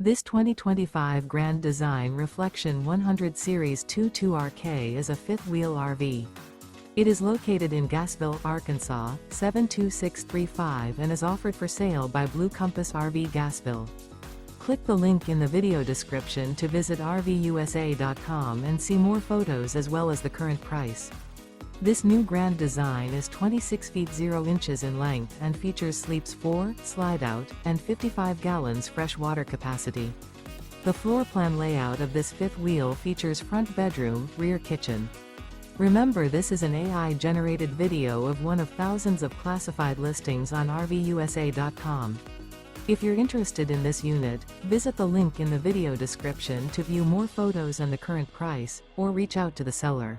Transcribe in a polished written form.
This 2025 Grand Design Reflection 100 Series 22RK is a fifth-wheel RV. It is located in Gassville, Arkansas, 72635 and is offered for sale by Blue Compass RV Gassville. Click the link in the video description to visit RVUSA.com and see more photos as well as the current price. This new Grand Design is 26 feet 0 inches in length and features sleeps 4, slide-out, and 55 gallons fresh water capacity. The floor plan layout of this fifth wheel features front bedroom, rear kitchen. Remember, this is an AI-generated video of one of thousands of classified listings on RVUSA.com. If you're interested in this unit, visit the link in the video description to view more photos and the current price, or reach out to the seller.